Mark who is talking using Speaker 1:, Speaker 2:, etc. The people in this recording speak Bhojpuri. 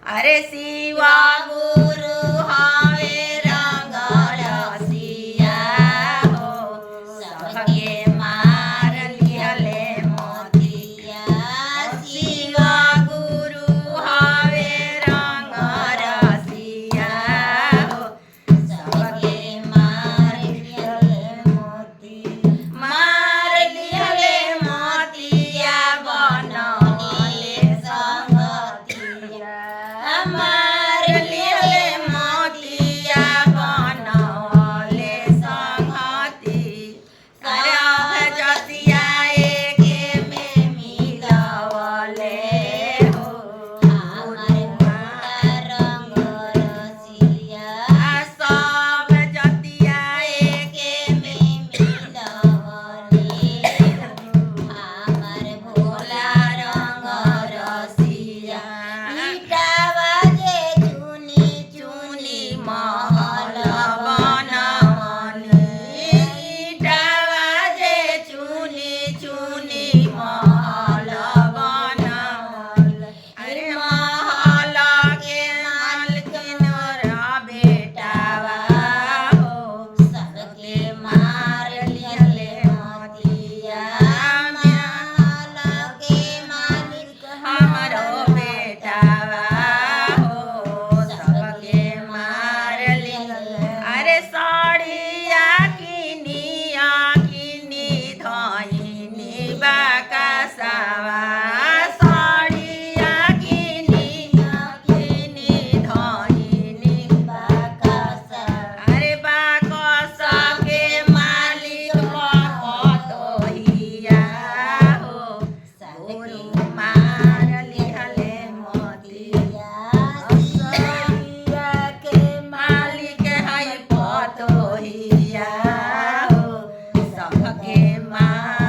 Speaker 1: अरे शिवा गुरु हवे रंग रसिया हो, सबके मार लिहले मोतिया। शिवा गुरु हवे रंग रसिया हो, सबके मार लिहले मोतिया। मार लिहले मोतिया बनले संगतिया। मार लिहले मोतिया बनले संगति। करह जतिया एके में मिलवले हो, हमार रंग रसिया। सब जतिया एके में मिलवले हो, हमार भोला रंग रसिया। ईटावा जे चुनी चुनी महल बनवनी। ईटावा जे चुनी चुनी महल बनवनी। अरे महल के मालकिन रा बेटावा हो, सबके मार लिहले मोतिया। महल के मालिक हमरो बेटावा हो, सबके मार लिहले। अरे साड़िया किनी धइनी बाकसवा। साड़िया किनी धइनी बाकसवा। अरे बाकस के मालिक पतोहिया हो, गुरु मार लिहले मोतिया। साड़िया के मालिक है पतोहिया हो, सबके मार